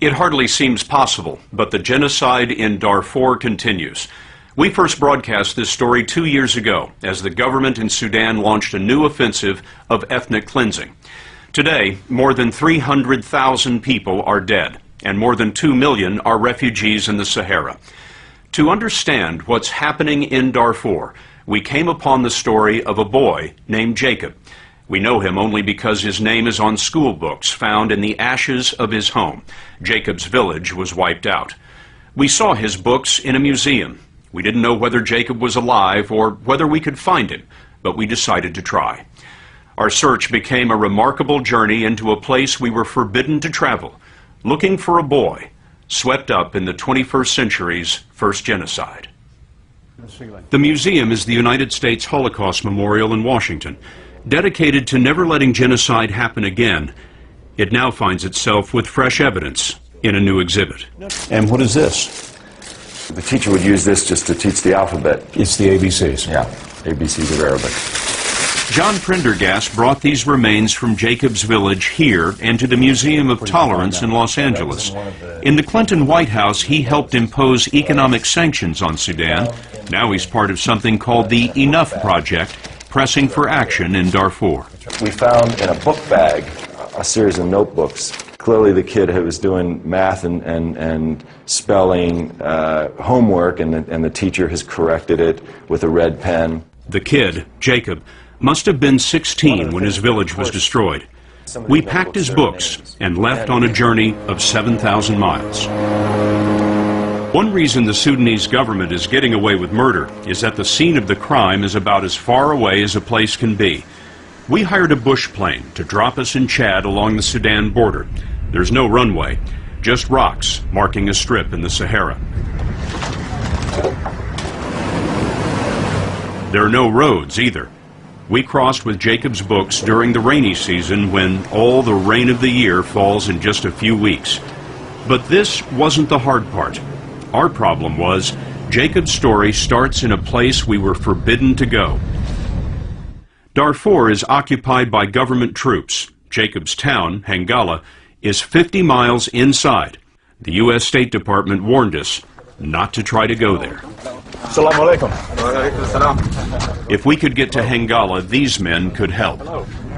It hardly seems possible, but the genocide in Darfur continues. We first broadcast this story 2 years ago as the government in Sudan launched a new offensive of ethnic cleansing. Today, more than 300,000 people are dead, and more than 2 million are refugees in the Sahara. To understand what's happening in Darfur, we came upon the story of a boy named Jacob. We know him only because his name is on school books found in the ashes of his home. Jacob's village was wiped out. We saw his books in a museum. We didn't know whether Jacob was alive or whether we could find him, but we decided to try. Our search became a remarkable journey into a place we were forbidden to travel, looking for a boy swept up in the 21st century's first genocide. The museum is the United States Holocaust Memorial in Washington. Dedicated to never letting genocide happen again, it now finds itself with fresh evidence in a new exhibit. And what is this? The teacher would use this just to teach the alphabet. It's the ABCs. Yeah, ABCs of Arabic. John Prendergast brought these remains from Jacob's village here and to the Museum of Tolerance in Los Angeles. In the Clinton White House, he helped impose economic sanctions on Sudan. Now he's part of something called the Enough Project, pressing for action in Darfur. We found in a book bag a series of notebooks. Clearly the kid who was doing math and spelling homework, and the teacher has corrected it with a red pen. The kid, Jacob, must have been 16 when his village was destroyed. We packed his books and left on a journey of 7,000 miles. One reason the Sudanese government is getting away with murder is that the scene of the crime is about as far away as a place can be. We hired a bush plane to drop us in Chad along the Sudan border. There's no runway, just rocks marking a strip in the Sahara. There are no roads either. We crossed with Jacob's books during the rainy season when all the rain of the year falls in just a few weeks. But this wasn't the hard part. Our problem was, Jacob's story starts in a place we were forbidden to go. Darfur is occupied by government troops. Jacob's town, Hangala, is 50 miles inside. The U.S. State Department warned us not to try to go there. Assalamu alaikum. If we could get to Hangala, these men could help.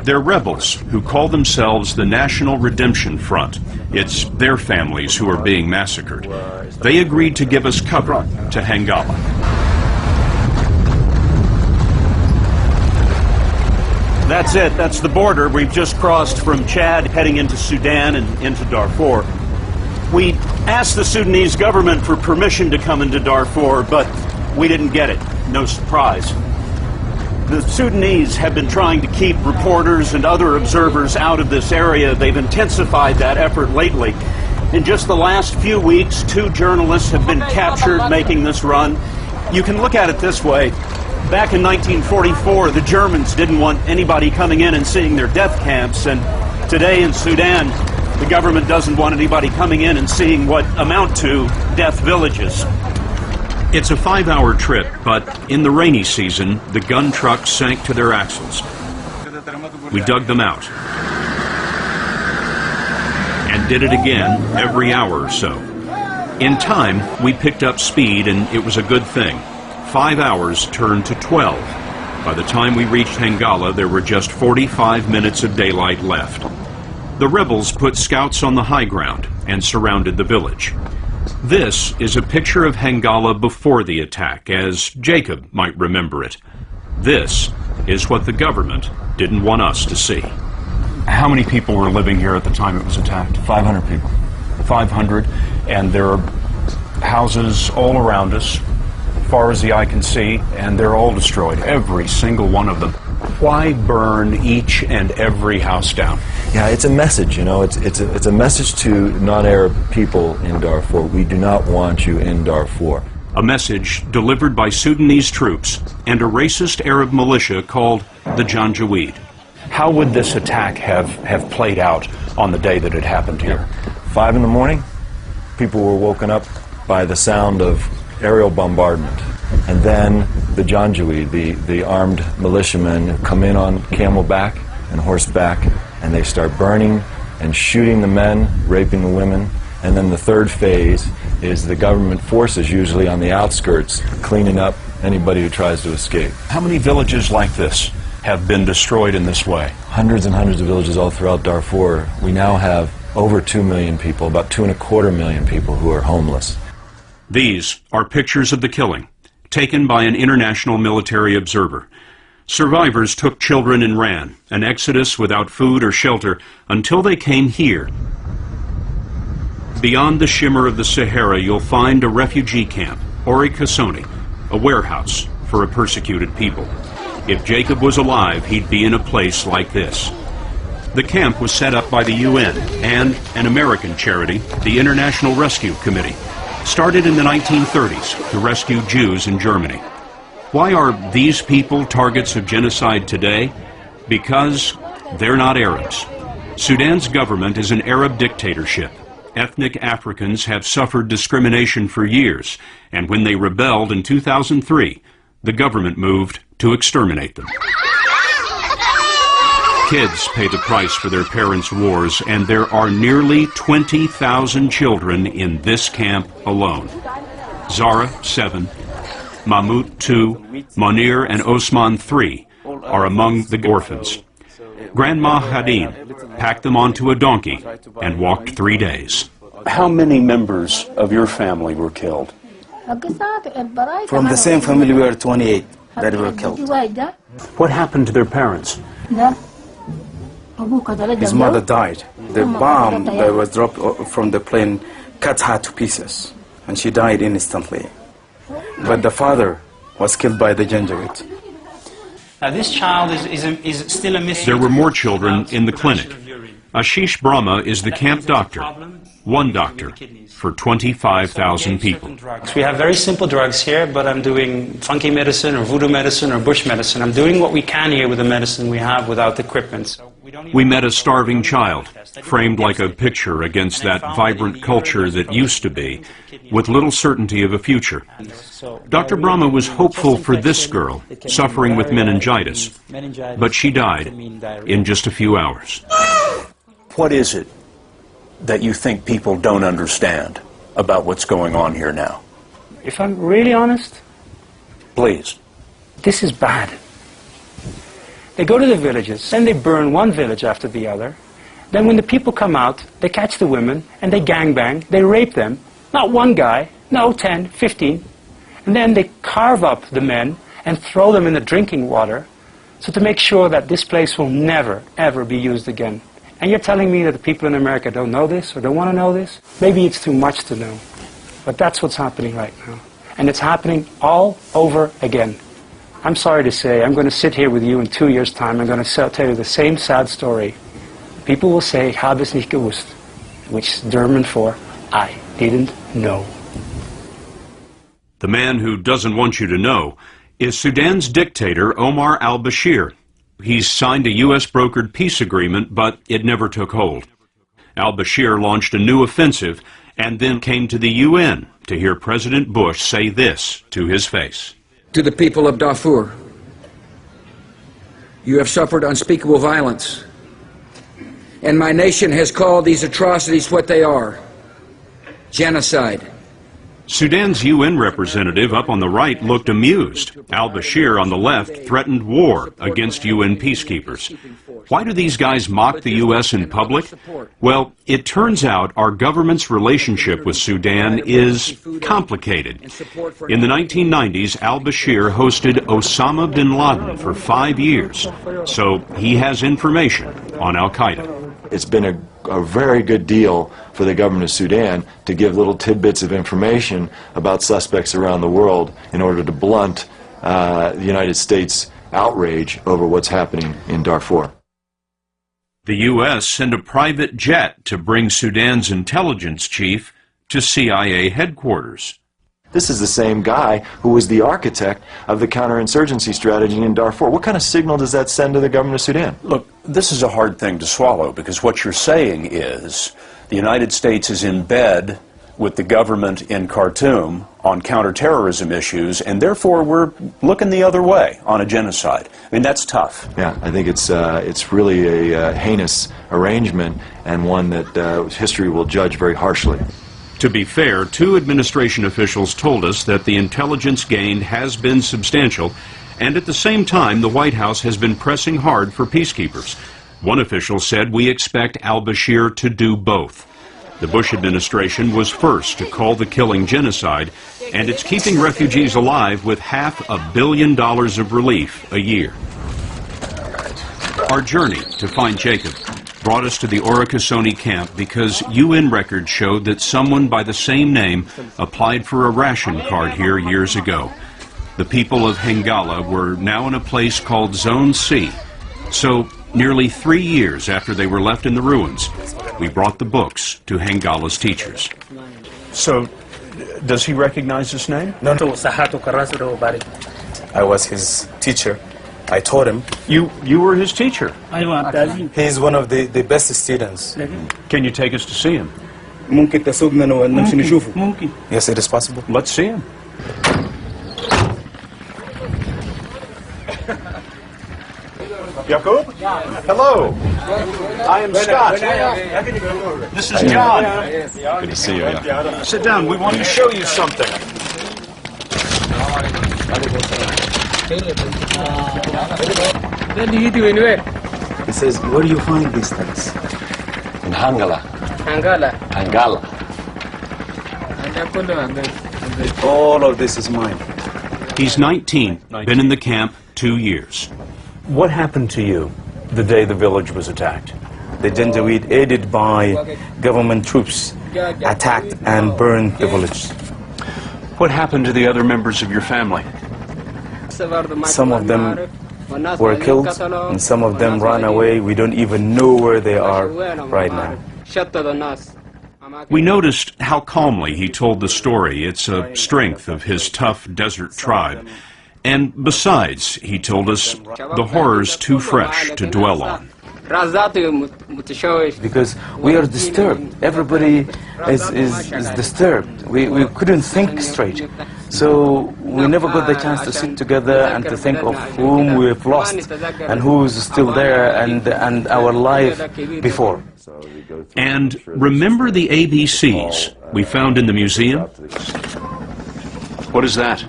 They're rebels who call themselves the National Redemption Front. It's their families who are being massacred. They agreed to give us cover to Hangala. That's it. That's the border. We've just crossed from Chad, heading into Sudan and into Darfur. We asked the Sudanese government for permission to come into Darfur, but we didn't get it. No surprise. The Sudanese have been trying to keep reporters and other observers out of this area. They've intensified that effort lately. In just the last few weeks, 2 journalists have been captured making this run. You can look at it this way. Back in 1944, the Germans didn't want anybody coming in and seeing their death camps, and today in Sudan, the government doesn't want anybody coming in and seeing what amount to death villages. It's a 5-hour trip, but in the rainy season, the gun trucks sank to their axles. We dug them out and did it again every hour or so. In time, we picked up speed, and it was a good thing. 5 hours turned to 12. By the time we reached Hangala, there were just 45 minutes of daylight left. The rebels put scouts on the high ground and surrounded the village. This is a picture of Hangala before the attack, as Jacob might remember it. This is what the government didn't want us to see. How many people were living here at the time it was attacked? 500 people. 500, and there are houses all around us, far as the eye can see, and they're all destroyed, every single one of them. Why burn each and every house down? Yeah, it's a message, you know. It's a message to non-Arab people in Darfur. We do not want you in Darfur. A message delivered by Sudanese troops and a racist Arab militia called the Janjaweed. How would this attack have played out on the day that it happened here? 5 in the morning, people were woken up by the sound of aerial bombardment. And then the Janjaweed, the armed militiamen, come in on camelback and horseback, and they start burning and shooting the men, raping the women, And then the third phase is the government forces, usually on the outskirts, cleaning up anybody who tries to escape. How many villages like this have been destroyed in this way? Hundreds and hundreds of villages all throughout Darfur. We now have over 2 million people, about 2.25 million people who are homeless. These are pictures of the killing, taken by an international military observer. Survivors took children and ran, an exodus without food or shelter, until they came here. Beyond the shimmer of the Sahara, you'll find a refugee camp, Ori Kasoni, a warehouse for a persecuted people. If Jacob was alive, he'd be in a place like this. The camp was set up by the UN and an American charity, the International Rescue Committee, started in the 1930s to rescue Jews in Germany. Why are these people targets of genocide today? Because they're not Arabs. Sudan's government is an Arab dictatorship. Ethnic Africans have suffered discrimination for years, and when they rebelled in 2003, the government moved to exterminate them. Kids pay the price for their parents' wars, and there are nearly 20,000 children in this camp alone. Zara, 7, Mahmoud, 2, Monir and Osman, 3, are among the orphans. Grandma Hadin packed them onto a donkey and walked 3 days. How many members of your family were killed? From the same family, we were 28 that were killed. What happened to their parents? His mother died. The bomb that was dropped from the plane cut her to pieces, and she died instantly. But the father was killed by the Janjaweed. This child is still a mystery. There were more children in the clinic. Ashish Brahma is the camp doctor, one doctor for 25,000 people. We have very simple drugs here, but I'm doing funky medicine or voodoo medicine or bush medicine. I'm doing what we can here with the medicine we have without equipment. We met a starving child, framed like a picture against that vibrant culture that used to be, with little certainty of a future. Dr. Brahma was hopeful for this girl, suffering with meningitis, but she died in just a few hours. What is it that you think people don't understand about what's going on here now? If I'm really honest, Please. this is bad. They go to the villages, then they burn one village after the other. Then when the people come out, they catch the women and they gangbang, they rape them. Not one guy, no, 10, 15. And then they carve up the men and throw them in the drinking water, so to make sure that this place will never, ever be used again. And you're telling me that the people in America don't know this or don't want to know this? Maybe it's too much to know. But that's what's happening right now. And it's happening all over again. I'm sorry to say, I'm going to sit here with you in 2 years' time. I'm going to tell you the same sad story. People will say, "Habe es nicht gewusst," which is German for, I didn't know. The man who doesn't want you to know is Sudan's dictator, Omar al-Bashir. He's signed a U.S.-brokered peace agreement, but it never took hold. Al-Bashir launched a new offensive and then came to the UN to hear President Bush say this to his face. To the people of Darfur, you have suffered unspeakable violence, and my nation has called these atrocities what they are: genocide. Sudan's UN representative up on the right looked amused. Al-Bashir on the left threatened war against UN peacekeepers. Why do these guys mock the U.S. in public? Well, it turns out our government's relationship with Sudan is complicated. In the 1990s, al-Bashir hosted Osama bin Laden for 5 years, so he has information on al-Qaeda. It's been a very good deal for the government of Sudan to give little tidbits of information about suspects around the world in order to blunt the United States' outrage over what's happening in Darfur. The U.S. sent a private jet to bring Sudan's intelligence chief to CIA headquarters. This is the same guy who was the architect of the counterinsurgency strategy in Darfur. What kind of signal does that send to the government of Sudan? Look, this is a hard thing to swallow, because what you're saying is the United States is in bed with the government in Khartoum on counterterrorism issues, and therefore we're looking the other way on a genocide. I mean, that's tough. Yeah, I think it's really a heinous arrangement, and one that history will judge very harshly. To be fair, 2 administration officials told us that the intelligence gained has been substantial, and at the same time the White House has been pressing hard for peacekeepers. One official said, "We expect al-Bashir to do both." The Bush administration was first to call the killing genocide, and it's keeping refugees alive with $500 million of relief a year. Our journey to find Jacob brought us to the Orokesoni camp because UN records showed that someone by the same name applied for a ration card here years ago. The people of Hengala were now in a place called Zone C. So, nearly 3 years after they were left in the ruins, we brought the books to Hengala's teachers. So, does he recognize this name? No. I was his teacher. I taught him. You were his teacher. He's one of the best students. Can you take us to see him? Yes, it is possible. Let's see him. Jacob? Hello. I am Scott. This is John. Good to see you. Yeah. Sit down. We want to show you something. He says, where do you find these things? In Hengala. Hengala. All of this is mine. He's 19, been in the camp 2 years. What happened to you the day the village was attacked? The Janjaweed, aided by government troops, attacked and burned the village. What happened to the other members of your family? Some of them were killed and some of them ran away. We don't even know where they are right now. We noticed how calmly he told the story. It's a strength of his tough desert tribe. And besides, he told us, the horror's too fresh to dwell on. Because we are disturbed. Everybody is disturbed. We couldn't think straight. So we never got the chance to sit together and to think of whom we've lost and who's still there and our life before. And remember the ABCs we found in the museum? What is that?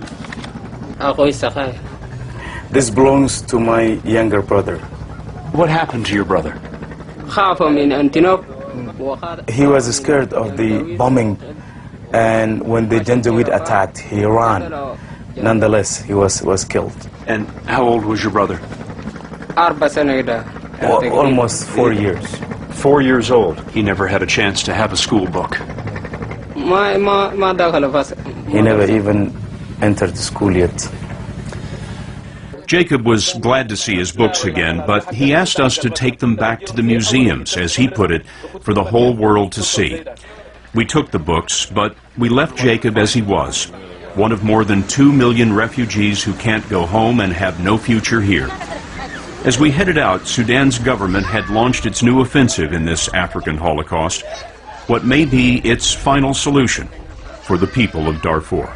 This belongs to my younger brother. What happened to your brother? He was scared of the bombing, and when the Janjaweed attacked, he ran. Nonetheless, he was killed. And how old was your brother? Almost 4 years. 4 years old. He never had a chance to have a school book. He never even entered school yet. Jacob was glad to see his books again, but he asked us to take them back to the museums, as he put it, for the whole world to see. We took the books, but we left Jacob as he was, one of more than 2 million refugees who can't go home and have no future here. As we headed out, Sudan's government had launched its new offensive in this African Holocaust, what may be its final solution for the people of Darfur.